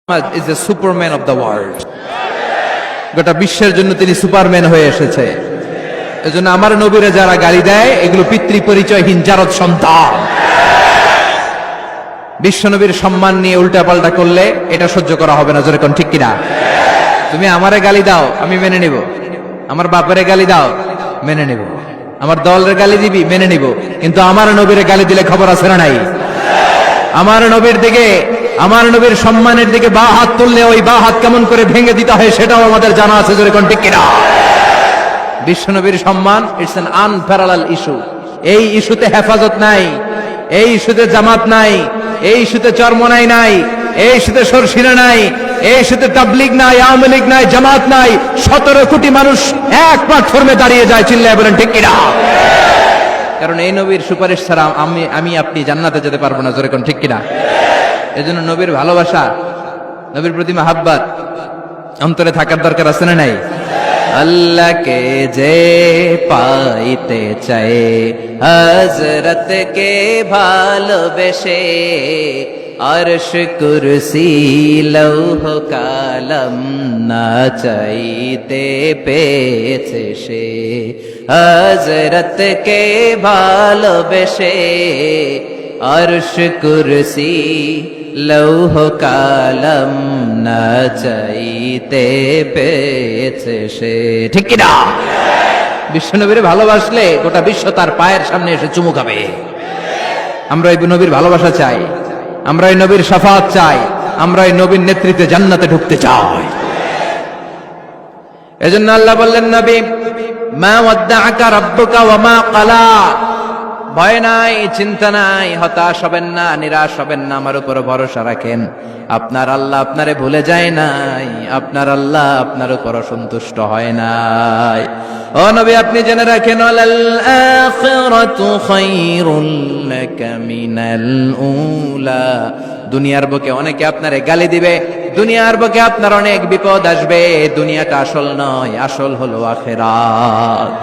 Muhammad is the superman of the world. গোটা বিশ্বের জন্য তিনি সুপারম্যান হয়ে এসেছে। এজন্য আমার নবীরে যারা গালি দেয় এগুলো পিতৃ পরিচয়হীন জারদ সন্তান। বিশ্ব নবীর সম্মান নিয়ে উল্টাপাল্টা করলে এটা সহ্য করা হবে না, জোরে কোন ঠিক কিনা? তুমি আমারে গালি দাও আমি মেনে নিব, আমার বাপেরে গালি দাও মেনে নিব, আমার দলের গালি দিবি মেনে নিব, কিন্তু আমার নবীরে গালি দিলে খবর আছে না নাই? আমার নবীর দিকে, আমার নবীর সম্মানের দিকে বা হাত তুললে ওই বা হাত কেমন করে ভেঙে দিতে হয় সেটাও আমাদের জানা আছে, জোরে কোন ঠিক কিনা? বিশ্ব নবীর সম্মান ইটস অ্যান আনপ্যারালাল ইস্যু। এই ইস্যুতে হেফাজত নাই, এই ইস্যুতে জামাত নাই, এই ইস্যুতে চরমনাই নাই, এই ইস্যুতে সরসিনা নাই, এই ইস্যুতে তাবলীগ নাই, আওয়ামী লীগ নাই, জামাত নাই। 17 কোটি মানুষ এক প্ল্যাটফর্মে দাঁড়িয়ে যায়, চিল্লায় বলেন ঠিক কিনা? কারণ এই নবীর সুপারিশ ছাড়া আমি আপনি জান্নাতে যেতে পারবো না, জোরে কোন ঠিক কিনা? এজন্য নবীর ভালোবাসা, নবীর প্রতি মাহাব্বত অন্তরে থাকার দরকার আছে না নাই? আল্লাহকে যে পাইতে চায় হযরতকে ভালোবেসে, আরশ কুরসি লৌহ কালাম না চাইতে পেয়েছে সে। হযরতকে ভালোবেসে আরশ কুরসি লৌহ কালাম না চাইতে পেয়েছে সে, ঠিক কিনা? বিশ্বনবীর ভালোবাসলে গোটা বিশ্ব তার পায়ের সামনে এসে চুমু খাবে। আমরা এই নবীর ভালোবাসা চাই, আমরা এই নবীর শাফাআত চাই, আমরা এই নবীর নেতৃত্বে জান্নাতে ঢুকতে চাই। এজন্য আল্লাহ বললেন, নবী মা ওয়াদ্দাআকা রাব্বুকা ওয়া মা ক্বালা, ভয় নাই, চিন্তা নাই, হতাশ হবেন না, নিরাশ হবেন না, আমার উপর ভরসা রাখেন। আপনার আল্লাহ আপনারে ভুলে যায় নাই, আপনার আল্লাহ আপনার উপর সন্তুষ্ট হয় নাই। ও নবী আপনি জেনে রাখেন, আল আখিরাতু খায়রুল লাকা মিনাল উলা। দুনিয়ার বুকে অনেকে আপনারে গালি দিবে, দুনিয়ার বুকে আপনার অনেক বিপদ আসবে, দুনিয়াটা আসল নয়, আসল হলো আখিরাত।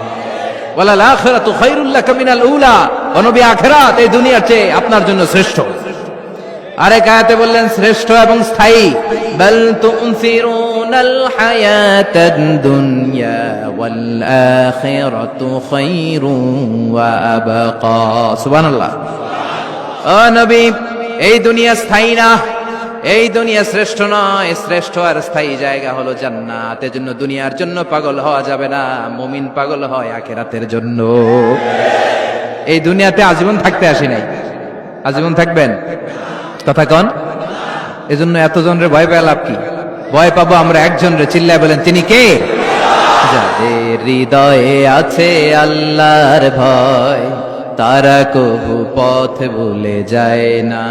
ওয়ালাল আখিরাতু খায়রুল লাকা মিনাল উলা, ও নবী আখিরাত এই দুনিয়ার চেয়ে আপনার জন্য শ্রেষ্ঠ। আরেক আয়াতে বললেন শ্রেষ্ঠ এবং স্থায়ী। বাল তুনসিরুনাল হায়াতাদ দুনিয়া ওয়াল আখিরাতু খায়রুন ওয়া আবকা। সুবহানাল্লাহ। ও নবী এই দুনিয়া স্থায়ী না, এই দুনিয়া শ্রেষ্ঠ নয়, শ্রেষ্ঠ আর স্থায়ী জায়গা হলো জান্নাত। এজন্য দুনিয়ার জন্য পাগল হওয়া যাবে না, মুমিন পাগল হয় আখিরাতের জন্য। এই দুনিয়াতে আজীবন থাকতে আসি নাই, আজীবন থাকবেন কথা কন। এজন্য এতজনের ভয় পেয়ে লাভ কি? ভয় পাবো আমরা একজনের, চিল্লায় বলেন তিনি কে? যাদের হৃদয়ে আছে আল্লাহর ভয়, তারা কবু পথ ভুলে যায় না।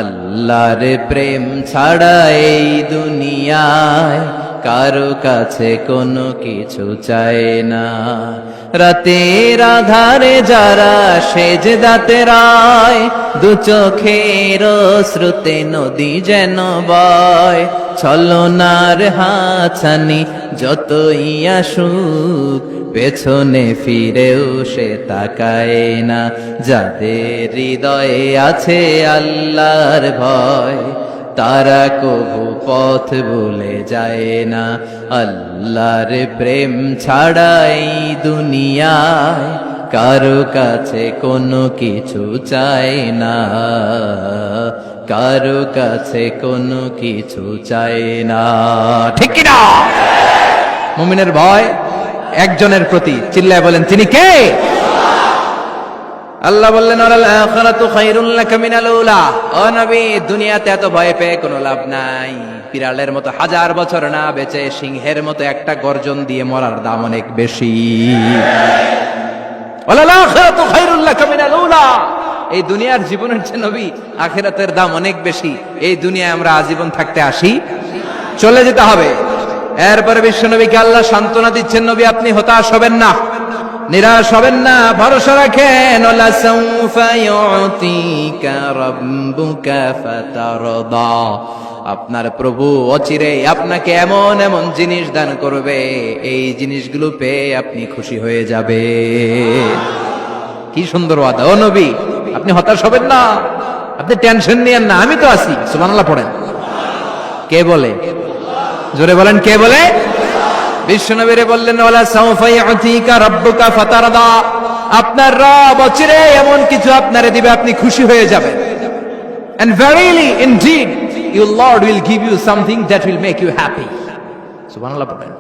আল্লাহর প্রেম ছাড়া এই দুনিয়ায় কারো কাছে কোনো কিছু চায় না। রাতের আধারে যারা সেজদাতে রায়, দু চোখের শ্রুতে নদী যেন বয়। ছলনার হাতছানি যতই আসুক, পেছনে ফিরেও সে তাকায় না। যাদের হৃদয়ে আছে আল্লাহর ভয়, তারা কবু পথ ভুলে যায় না। আল্লাহর প্রেম ছাড়াই দুনিয়ায় কারো কাছে কোনো কিছু চায় না, কারো কাছে কোনো কিছু চায় না, ঠিক কি না? মুমিনের ভয় একজনের প্রতি, চিল্লায় বলেন তিনি কে? আল্লাহ বললেন ওয়াল আখিরাতু খায়রুল লাকা মিনাল উলা। ও নবী দুনিয়াতে এত ভয় পেয়ে কোনো লাভ নাই। বিড়ালের মতো হাজার বছর না বেঁচে সিংহের মতো একটা গর্জন দিয়ে মরার দাম অনেক বেশি। ওয়াল আখিরাতু খায়রুল লাকা মিনাল উলা। এই দুনিয়ার জীবনের চেয়ে নবী আখিরাতের দাম অনেক বেশি। এই দুনিয়ায় আমরা আজীবন থাকতে আসি, চলে যেতে হবে। এরপরে বিশ্ব নবীকে আল্লাহ সান্ত্বনা দিচ্ছেন, নবী আপনি হতাশ হবেন না, নিরাশ হবেন না, ভরসা রাখেন। ওয়ালা সাউফা ইউতিকা রাব্বুকা ফাতারদা। আপনার প্রভু অচিরে আপনাকে এমন এমন জিনিস দান করবে, এই জিনিসগুলো পেয়ে আপনি খুশি হয়ে যাবে। কি সুন্দর ওয়াদা। ও নবী আপনি হতাশ হবেন না, আপনি টেনশন নিয়েন না, আমি তো আছি। সুবহানাল্লাহ পড়েন। কে বলে? জোরে বলেন, কে বলে? বিশ্বনবীরে বললেন, ওয়ালা সাউফা ইউতিকা রাব্বুকা ফাতারদা, আপনার রব অচিরে এমন কিছু আপনারে দিবে আপনি খুশি হয়ে যাবেন। And verily indeed your Lord will give you something that will make you happy. সুবহানাল্লাহ বলেন।